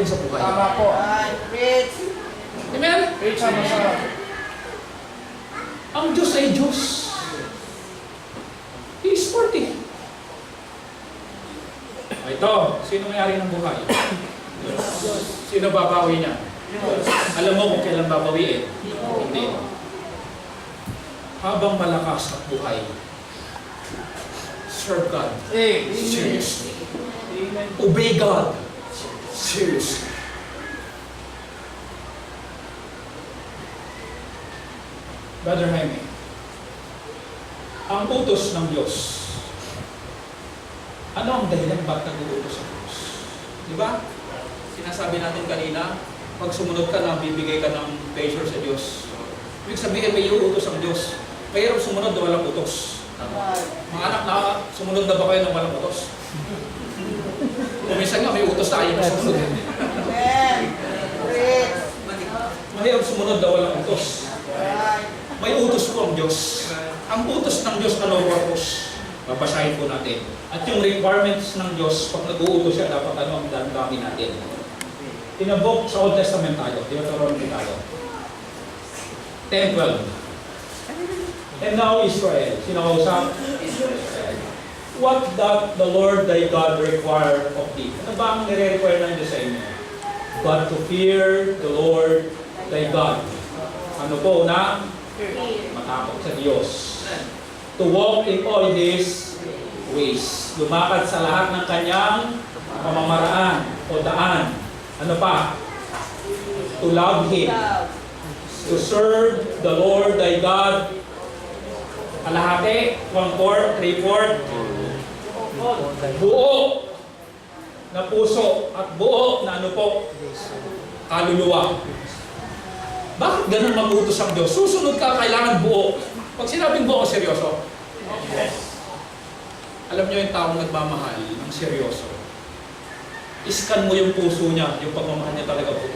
natin sa buhay. Tama po. Amen? Preach ang masarap. Ang Diyos ay Diyos. He is worthy. Ito, sino may-ari ng buhay? Sino babawi niya? Alam mo kung kailan babawiin? Hindi. Habang malakas at buhay, serve God. Seriously. Obey God. Seriously. Brother Jaime, ang utos ng Diyos, ano ang dahilan ba't nag-uutos ang Diyos? Di ba? Sinasabi natin kanina, pag sumunod ka na, bibigay ka ng pleasure sa Diyos. Ibig sabihin, may uutos ang Diyos. Mahirap sumunod na walang utos. Mga anak na, sumunod na ba kayo ng walang utos? Kuminsan nga, may utos tayo na sumunod. Mahirap sumunod na walang utos. May utos po ang Diyos. Ang utos ng Diyos, ano utos? Babasahin po natin. At yung requirements ng Diyos, pag nag-uutos siya, dapat ano ang dami natin. Tinabok sa Old Testament tayo, Deuteronomy tayo. 10:12. And now Israel, sinausap, what doth the Lord thy God require of thee? Ano ba ang nire-require ng Diyos sa inyo? But to fear the Lord thy God. Ano po na? Matakot sa Diyos. To walk in all His ways. Lumakad sa lahat ng kanyang pamamaraan o daan. Ano pa? To love Him. To serve the Lord thy God. Kalahati, 1/4, 3/4. Buo na puso at buo na ano po? Kaluluwa. Bakit ganun mag-utos ang Diyos? Susunod ka, kailangan buo. Pag sinabing buo, seryoso. Yes. Alam niyo yung taong nagmamahal ng seryoso. Iskan mo yung puso niya, yung pagmamahal niya talaga buo.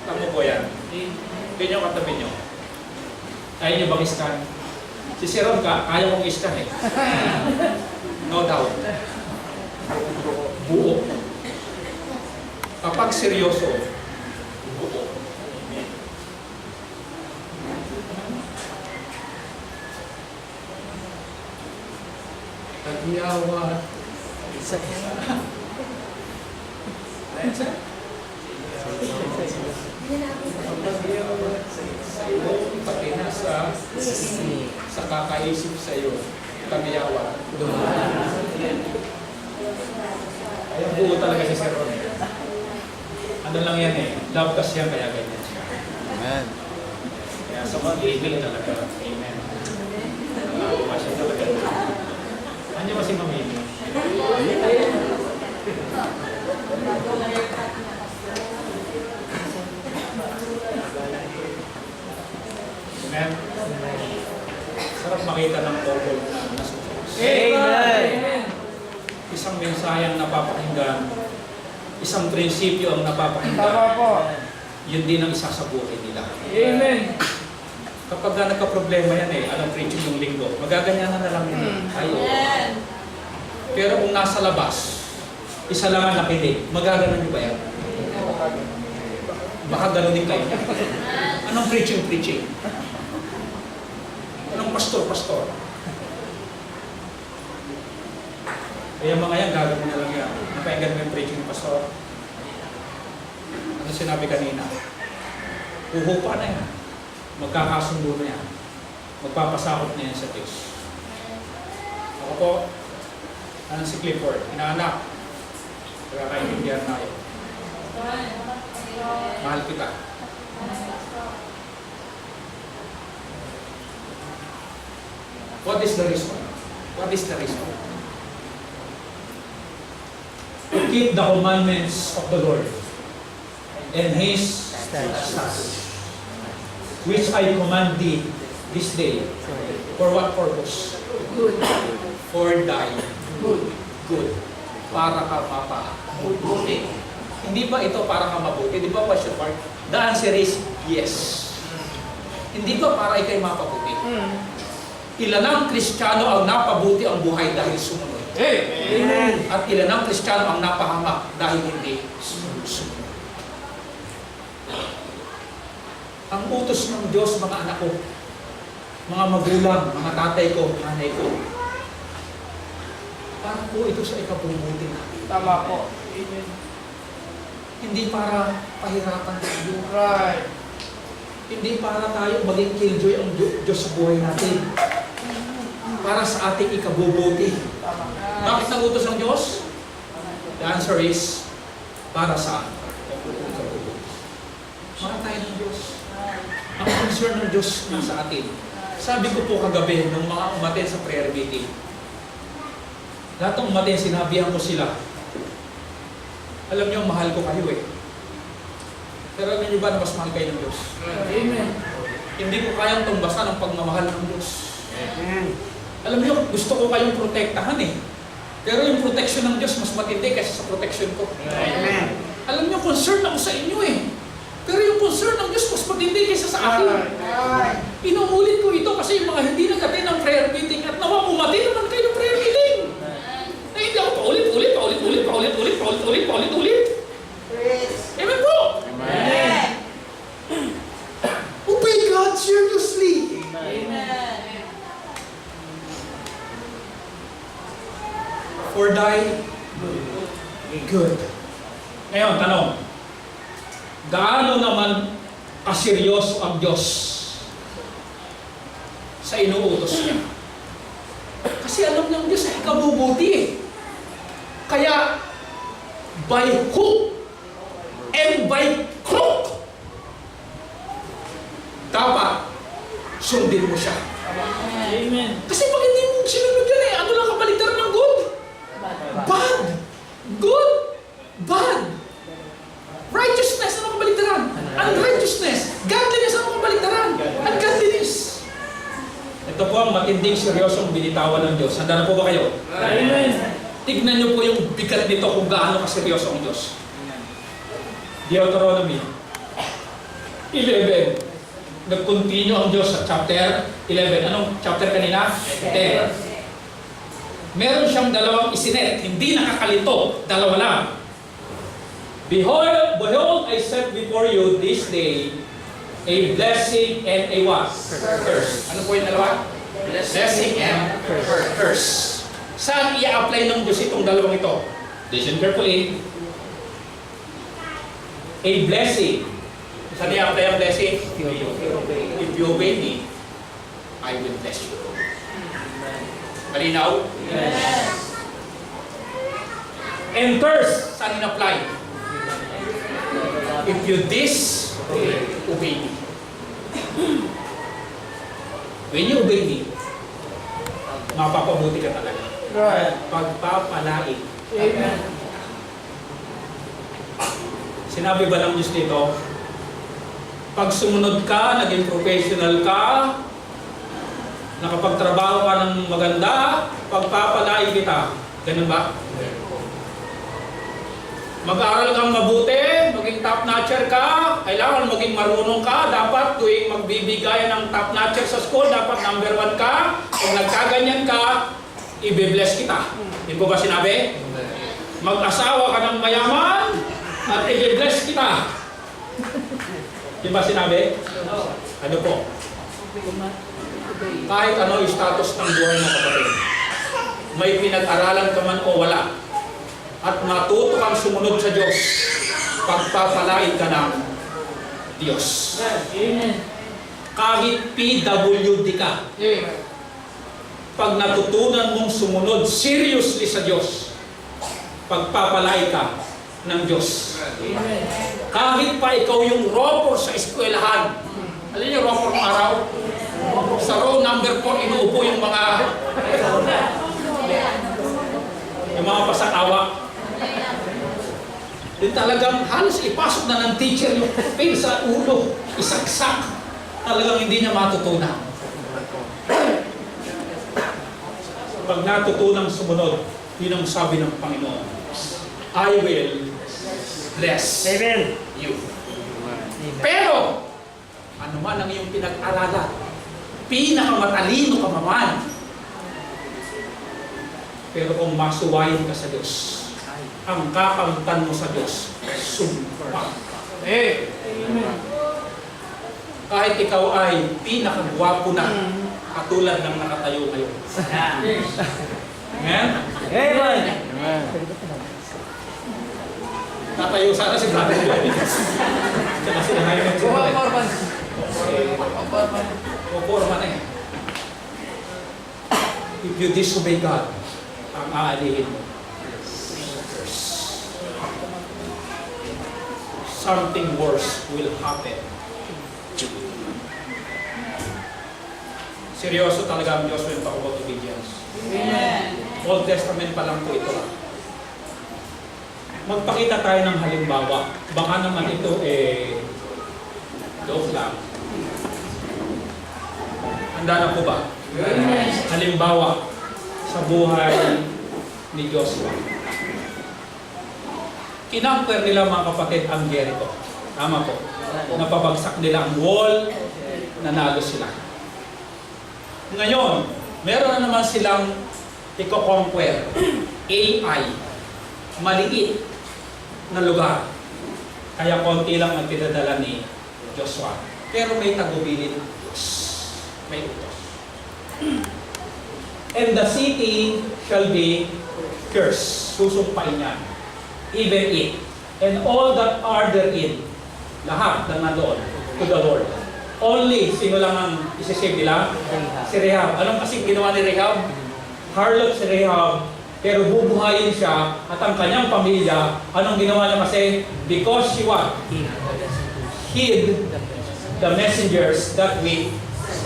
Tama po yan. Hindi niyo katabi niyo. Kaya niyo bang iskan? Si Seron ka, kaya kong iskan eh. No doubt. Buo. Kapag seryoso, buo. Tagyawa. Sa iyo, pati na sa kakaisip sa iyo, tagyawa. Ay, ang buo talaga si Sir Ron. Ano lang yan eh, love kasi yan, kaya ganyan siya. Amen. Kaya sa mag-ibig talaga, amen. Nakakuha siya talaga. Ano ba si Mamini? Amen. Sarap makita ng purple na nasa Diyos. Amen. Isang mensaheng napapakinggan, isang prinsipyo ang napapakinggan. Tama po. Yun din ang isa sa buhay nila. Amen. Kapag nagka-problema yan eh, anong preaching yung linggo, magaganyanan na lang yun. Amen. Pero kung nasa labas, isa lang ang nakinig, magaganon nyo ba yan? Baka ganon din kayo. Anong preaching? Anong pastor? Kaya mga yan, gagawin na lang yan. Napahinggan mo yung preaching ng pastor. Ano sinabi kanina? Uhupa na yan. Magkakasundo na yan. Magpapasakot na yan sa Diyos. Ako po, anong si Clifford? Inaanak. Pagkakaintindihan tayo. Mahal kita. What is the reason? To keep the commandments of the Lord and His statutes, which I command thee this day. For what purpose? Good. For thy good. Para ka mapabuti. Hindi ba ito para ka mabuti? Di ba question mark? The answer is yes. Hindi ba para ikay mapabuti? Ilan ang Kristiyano ang napabuti ang buhay dahil sumunod? Amen. At ilan ang Kristiyano ang napahamak dahil hindi sumunod? Ang utos ng Diyos, mga anak ko, mga magulang, mga tatay ko, nanay ko, para po ito sa ikabubuti natin. Tama po. Amen. Hindi para pahirapan tayo. Right. Hindi para tayo maging killjoy ang Diyos sa buhay natin. Para sa ating ikabubuti. Tama. Bakit nagutos ng Diyos? The answer is, para sa mahal tayo ng Diyos. Ang concern ng Diyos nasa atin. Sabi ko po kagabi, nung mga umaten sa prayer meeting, lahat ng umaten, sinabihan ko sila, alam niyo, mahal ko kayo eh. Pero alam niyo ba na mas mahal kayo ng Diyos? Amen. Hindi ko kayang tumbasan ang pagmamahal ng Diyos. Amen. Alam niyo, gusto ko kayong protektahan eh. Pero yung protection ng Diyos mas matindi kaysa sa protection ko. Amen. Alam niyo, concern ako sa inyo eh. Pero yung concern ng Diyos mas matindi kaysa sa akin. Inuulit ko ito kasi yung mga hindi nag-attend ng prayer meeting at nawa umati naman kayo ng prayer meeting. Na hindi ako paulit-ulit. Amen po! Amen. Obey God seriously. Amen. For thy good. Ngayon, tanong. Gaano naman kaseryoso ang Diyos sa inuutos niya? Kasi alam ng Diyos na ikabubuti eh. Kaya, by hook and by crook, dapat sundin mo siya. Amen. Kasi pag hindi mo sinunod yan eh, ano lang kabaligtaran ng good? Bad. Good. Bad. Righteousness, ano kabaligtaran? Unrighteousness. Godliness, ano kabaligtaran? Ungodliness. Ito po ang matinding seryosong binitawan ng Diyos. Handa na po ba kayo? Amen. Tignan niyo po yung bigat nito kung gaano kaseryoso ang Diyos. Deuteronomy 11. Nag-continue ang Diyos sa chapter 11. Anong chapter kanina? 10. Meron siyang dalawang isinet. Hindi nakakalito. Dalawa lang. Behold, I set before you this day a blessing and a what? Curse. Ano po yung dalawa? Blessing and curse. Saan i-apply ng Diyos itong dalawang ito? Listen carefully. A blessing. Saan i-apply ang blessing? If you obey me, I will bless you. Malinaw? Yes. And curse, saan in-apply? If you disobey me. When you obey me, mapapabuti ka talaga. Right. Pagpapalain. Amen. Sinabi ba ng Diyos dito, pag sumunod ka, naging professional ka, nakapagtrabaho ka ng maganda, pagpapalain kita. Ganun ba? Mag-aaral kang mabuti, maging top-notcher ka, kailangan maging marunong ka, dapat tuwing magbibigay ng top-notcher sa school, dapat number 1 ka, kung nagkaganyan ka, i-bless kita. Hindi po ba sinabi? Mag-asawa ka ng mayaman, at i-bless kita. Di ba sinabi? Ano po? Kahit ano yung status ng buhay mo kapatid, may pinag-aralan ka man o wala, at matuto kang sumunod sa Diyos, pagpapalain ka ng Diyos. Amen. Kahit PWD ka, pag natutunan mong sumunod seriously sa Diyos, pagpapalain ka ng Diyos. Amen. Kahit pa ikaw yung roper sa eskwelahan. Alam niyo, roper ng araw? Sa row number 4, inuupo yung mga pasakawa. Din talagang halos ipasok na ng teacher yung pain sa ulo, isaksak. Talagang hindi niya matutunan. Pag natutunang sumunod, yun ang sabi ng Panginoon, I will bless you. Pero, ano man ang iyong pinag-aralan, pinakamatalino ka man, pero kung masuwayin ka sa Diyos, ang kakamtan mo sa Diyos, sumpa. Amen. Kahit ikaw ay pinakagwapo na, katulad ng nakatayo ngayon. Amen? Amen. Tatayo sana si Brother Joey. Tsaka sila ngayon. Puporma na eh. If you disobey God, ang aalihin mo. Something worse will happen. Seryoso talaga ang Diyos when talk about obedience. Amen. Old Testament pa lang po ito. Magpakita tayo ng halimbawa. Baka naman ito joke lang. Handa na po ba? Amen. Halimbawa sa buhay ni Joshua. Kinamper nila mga kapatid ang Jericho. Tama po. Napabagsak nila ang wall, nanalo sila. Ngayon, meron na naman silang i-conquer. AI. Maliit na lugar. Kaya konti lang ang pinadala ni Joshua. Pero may tagubilin Diyos. May utos. And the city shall be cursed. Susumpain niya. Even it. And all that are therein. Lahat na nandoon to the Lord. Only, sino lang ang isisave nila? Si Rehab. Anong kasing ginawa ni Rehab? Harlot si Rehab, pero bubuhayin siya at ang kanyang pamilya, anong ginawa niya kasi? Because she what? Hid the messengers that we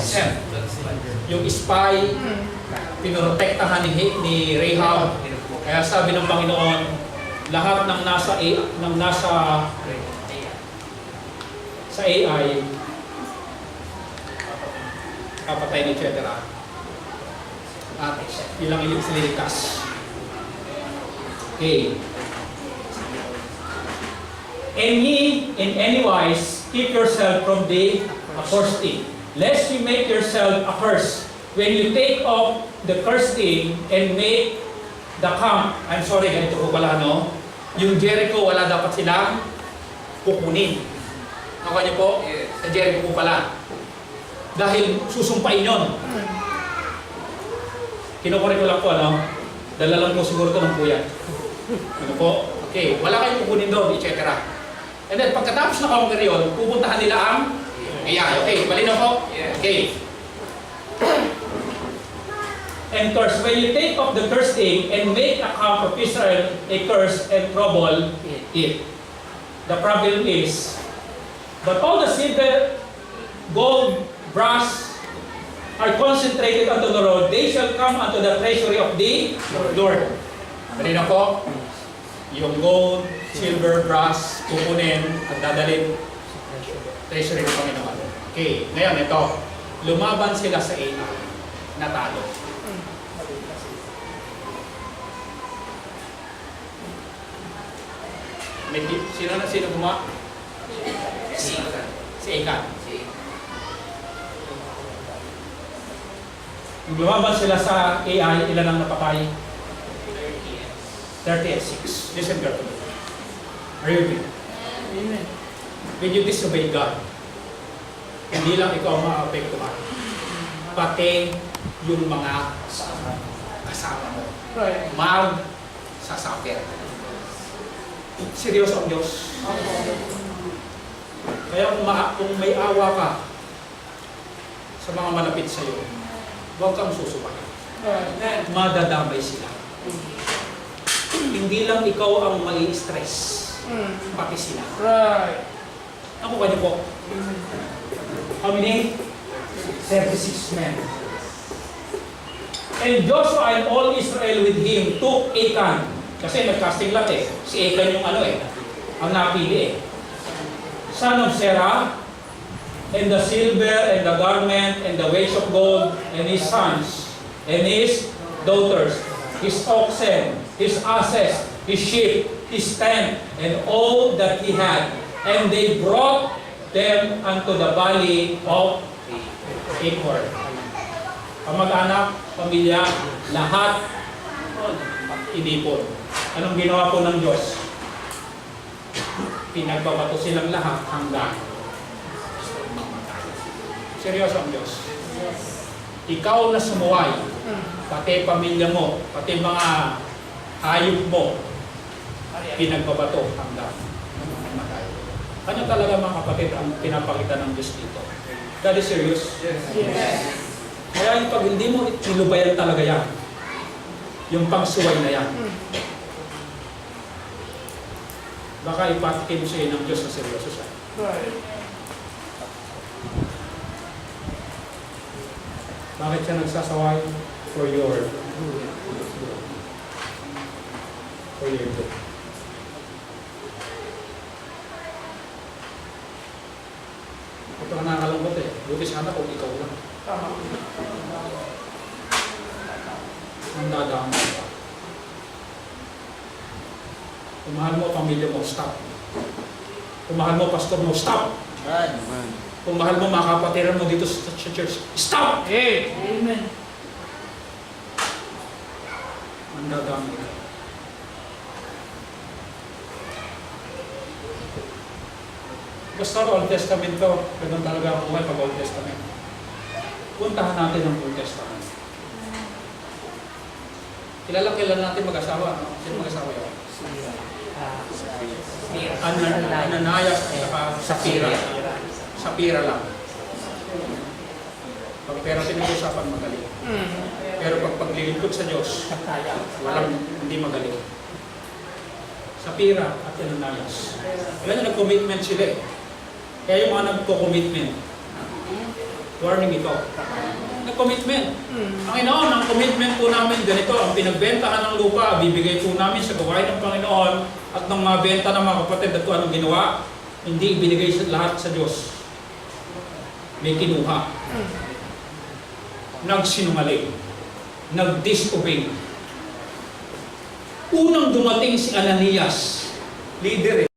sent. Yung spy, pinoprotektahan ni Rehab. Kaya sabi ng Panginoon, lahat ng nasa sa AI, kapatay ni etc. At ilang silikas. Okay. And ye in any wise keep yourself from the accursed thing, lest you make yourself accursed. When you take off the cursed thing and make the camp, I'm sorry, ganito po pala, no? Yung Jericho, wala dapat silang kukunin. Nakuha niyo po? Sa Jericho po pala. Dahil susumpain yun. Kinukuri ko lang po, ano? Dala lang po siguro ito ng kuya. Ano po? Okay, wala kayong kukunin doon, etc. And then, pagkatapos na conquer yun, pupuntahan nila ang AI. Okay, malinaw po? Okay. And curse, when you take off the cursed thing and make a camp of Israel a curse and trouble it. The problem is, but all the silver, gold, brass are concentrated unto the Lord, they shall come unto the treasury of the Lord. Malinaw po? Yung gold, silver, brass, kukunin at dadalhin treasury ng Panginoon. Okay, ngayon ito, lumaban sila sa AI, natalo. Sino gumawa? Si Ekan. Nung lumaban sila sa AI, ilan ang napatay? 30 and 6. Listen carefully. Are you with me? Amen. When you disobey God, hindi lang ikaw ang maapektuhan, pati yung mga kasama mo. Right. Mag-sasuffer. Seryoso ang Diyos. Kaya kung may awa ka sa mga malapit sa iyo, huwag kang susubahin. Madadamay sila. Hindi lang ikaw ang mai-stress, pati sila. Right. Ako kanyo po. How many? 36 men. And Joshua and all Israel with him took Achan. Kasi nag-casting lot eh. Si Achan yung ang napili eh. Son of Sarah, and the silver, and the garment, and the weights of gold, and his sons, and his daughters, his oxen, his asses, his sheep, his tent, and all that he had. And they brought them unto the valley of Achor. Kamag-anak, pamilya, lahat inipon. Anong ginawa po ng Diyos? Pinagbabato silang lahat hanggang mamatay. Seryoso ang Diyos. Ikaw na sumuway, pati pamilya mo, pati mga hayop mo, pinagbabato hanggang mamatay. Ano talaga mga kapatid ang pinapakita ng Diyos dito? God is serious? Yes. Kaya yung pag hindi mo nilubayan talaga yan, yung pangsuway na yan, baka ipatikin sa iyo ng Diyos na seryoso siya. Right. Bakit siya nagsasaway? For your good. For your good. Ito ka nakakalungkot eh. Buti sana kung ikaw lang. Tama. Ang dadaan ka. Kung mahal mo pamilya mo, stop. Kung mahal mo pastor mo, stop. Kung mahal mo mga kapatiran mo dito sa church, stop! Hey. Amen. Ang dadaan ka. Basta Old Testament to, ganun talaga ang buhay pag Old Testament. Puntahan natin ang Old Testament. Kilala natin mag-asawa. No? Sino mag-asawa yun? Ananias at saka Sapira. Sapira lang. Pag pera pinag-usapan, magaling. Pero pag paglilingkod sa Diyos, hindi magaling. Sapira at Ananias. Kaya na nag-commitment sila eh. Kaya yung mga nagko-commitment, warning ito. Nag-commitment. Ang Panginoon, ang commitment po namin ganito, ang pinagbentahan ng lupa, bibigay po namin sa gawain ng Panginoon at ng mga benta ng mga kapatid at kung anong ginawa, hindi ibinigay sa lahat sa Diyos. May kinuha. Nagsinungaling. Nag-disobey. Unang dumating si Ananias, leader eh.